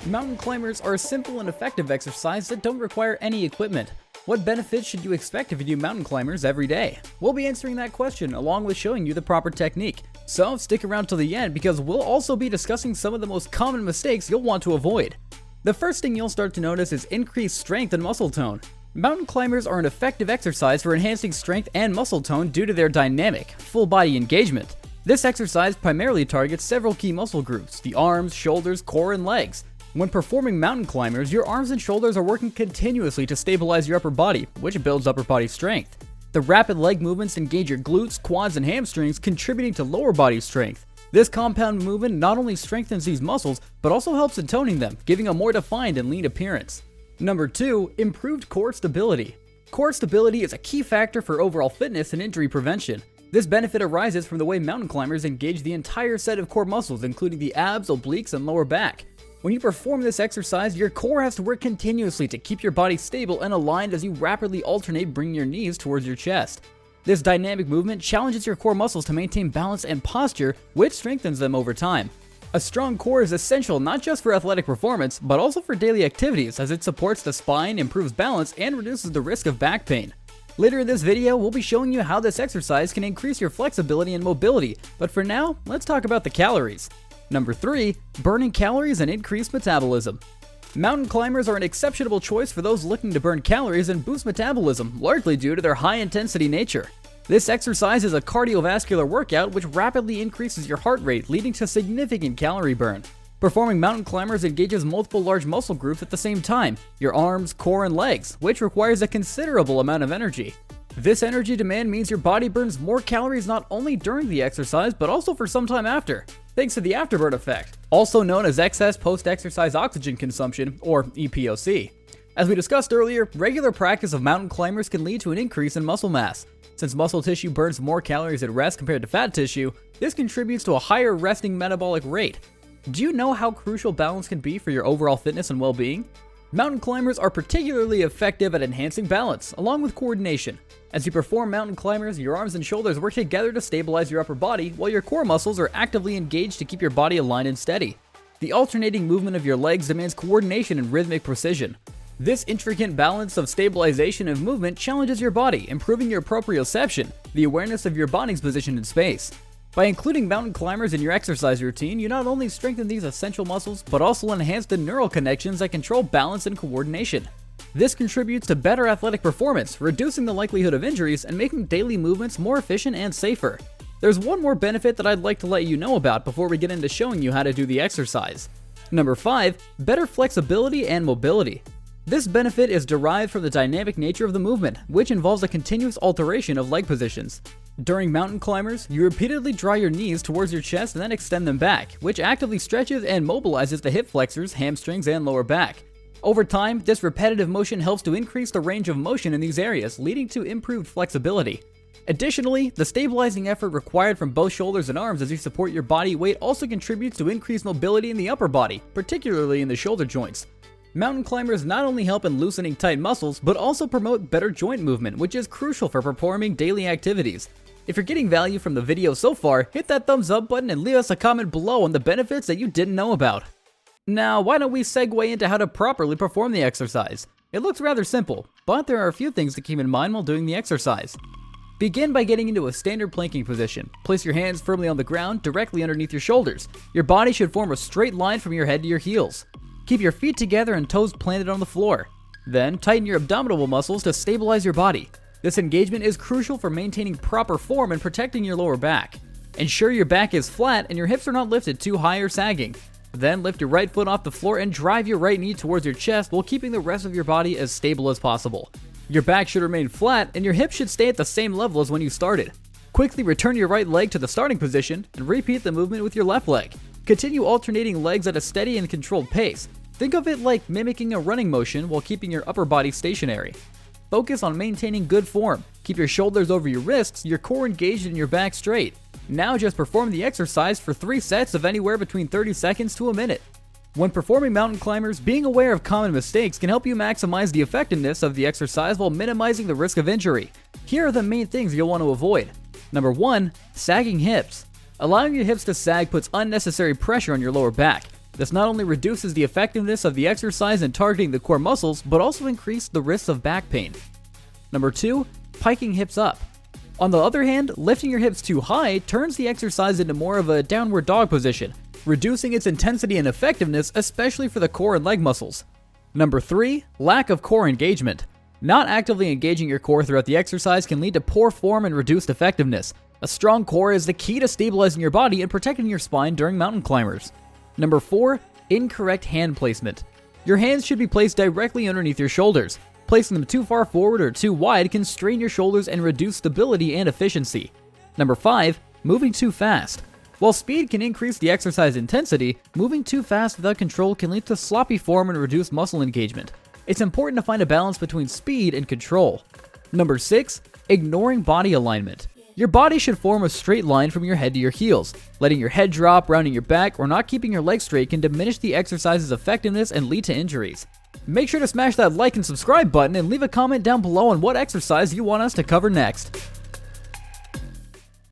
Mountain climbers are a simple and effective exercise that don't require any equipment. What benefits should you expect if you do mountain climbers every day? We'll be answering that question along with showing you the proper technique. So stick around till the end because we'll also be discussing some of the most common mistakes you'll want to avoid. The first thing you'll start to notice is increased strength and muscle tone. Mountain climbers are an effective exercise for enhancing strength and muscle tone due to their dynamic, full body engagement. This exercise primarily targets several key muscle groups: the arms, shoulders, core, and legs. When performing mountain climbers, your arms and shoulders are working continuously to stabilize your upper body, which builds upper body strength. The rapid leg movements engage your glutes, quads, and hamstrings, contributing to lower body strength. This compound movement not only strengthens these muscles, but also helps in toning them, giving a more defined and lean appearance. Number 2, improved core stability. Core stability is a key factor for overall fitness and injury prevention. This benefit arises from the way mountain climbers engage the entire set of core muscles, including the abs, obliques, and lower back. When you perform this exercise, your core has to work continuously to keep your body stable and aligned as you rapidly alternate bringing your knees towards your chest. This dynamic movement challenges your core muscles to maintain balance and posture, which strengthens them over time. A strong core is essential not just for athletic performance, but also for daily activities, as it supports the spine, improves balance, and reduces the risk of back pain. Later in this video, we'll be showing you how this exercise can increase your flexibility and mobility, but for now, let's talk about the calories. Number 3, burning calories and increased metabolism. Mountain climbers are an exceptional choice for those looking to burn calories and boost metabolism, largely due to their high-intensity nature. This exercise is a cardiovascular workout which rapidly increases your heart rate, leading to significant calorie burn. Performing mountain climbers engages multiple large muscle groups at the same time: your arms, core, and legs, which requires a considerable amount of energy. This energy demand means your body burns more calories not only during the exercise, but also for some time after, thanks to the afterburn effect, also known as excess post-exercise oxygen consumption, or EPOC. As we discussed earlier, regular practice of mountain climbers can lead to an increase in muscle mass. Since muscle tissue burns more calories at rest compared to fat tissue, this contributes to a higher resting metabolic rate. Do you know how crucial balance can be for your overall fitness and well-being? Mountain climbers are particularly effective at enhancing balance, along with coordination. As you perform mountain climbers, your arms and shoulders work together to stabilize your upper body, while your core muscles are actively engaged to keep your body aligned and steady. The alternating movement of your legs demands coordination and rhythmic precision. This intricate balance of stabilization and movement challenges your body, improving your proprioception, the awareness of your body's position in space. By including mountain climbers in your exercise routine, you not only strengthen these essential muscles, but also enhance the neural connections that control balance and coordination. This contributes to better athletic performance, reducing the likelihood of injuries and making daily movements more efficient and safer. There's one more benefit that I'd like to let you know about before we get into showing you how to do the exercise. Number 5, better flexibility and mobility. This benefit is derived from the dynamic nature of the movement, which involves a continuous alteration of leg positions. During mountain climbers, you repeatedly draw your knees towards your chest and then extend them back, which actively stretches and mobilizes the hip flexors, hamstrings, and lower back. Over time, this repetitive motion helps to increase the range of motion in these areas, leading to improved flexibility. Additionally, the stabilizing effort required from both shoulders and arms as you support your body weight also contributes to increased mobility in the upper body, particularly in the shoulder joints. Mountain climbers not only help in loosening tight muscles, but also promote better joint movement, which is crucial for performing daily activities. If you're getting value from the video so far, hit that thumbs up button and leave us a comment below on the benefits that you didn't know about. Now, why don't we segue into how to properly perform the exercise? It looks rather simple, but there are a few things to keep in mind while doing the exercise. Begin by getting into a standard planking position. Place your hands firmly on the ground, directly underneath your shoulders. Your body should form a straight line from your head to your heels. Keep your feet together and toes planted on the floor. Then, tighten your abdominal muscles to stabilize your body. This engagement is crucial for maintaining proper form and protecting your lower back. Ensure your back is flat and your hips are not lifted too high or sagging. Then lift your right foot off the floor and drive your right knee towards your chest while keeping the rest of your body as stable as possible. Your back should remain flat and your hips should stay at the same level as when you started. Quickly return your right leg to the starting position and repeat the movement with your left leg. Continue alternating legs at a steady and controlled pace. Think of it like mimicking a running motion while keeping your upper body stationary. Focus on maintaining good form. Keep your shoulders over your wrists, your core engaged, and your back straight. Now just perform the exercise for 3 sets of anywhere between 30 seconds to a minute. When performing mountain climbers, being aware of common mistakes can help you maximize the effectiveness of the exercise while minimizing the risk of injury. Here are the main things you'll want to avoid. Number 1, sagging hips. Allowing your hips to sag puts unnecessary pressure on your lower back. This not only reduces the effectiveness of the exercise in targeting the core muscles, but also increases the risks of back pain. Number 2, piking hips up. On the other hand, lifting your hips too high turns the exercise into more of a downward dog position, reducing its intensity and effectiveness, especially for the core and leg muscles. Number 3, lack of core engagement. Not actively engaging your core throughout the exercise can lead to poor form and reduced effectiveness. A strong core is the key to stabilizing your body and protecting your spine during mountain climbers. Number 4, incorrect hand placement. Your hands should be placed directly underneath your shoulders. Placing them too far forward or too wide can strain your shoulders and reduce stability and efficiency. Number 5, moving too fast. While speed can increase the exercise intensity, moving too fast without control can lead to sloppy form and reduced muscle engagement. It's important to find a balance between speed and control. Number 6, ignoring body alignment. Your body should form a straight line from your head to your heels. Letting your head drop, rounding your back, or not keeping your legs straight can diminish the exercise's effectiveness and lead to injuries. Make sure to smash that like and subscribe button and leave a comment down below on what exercise you want us to cover next.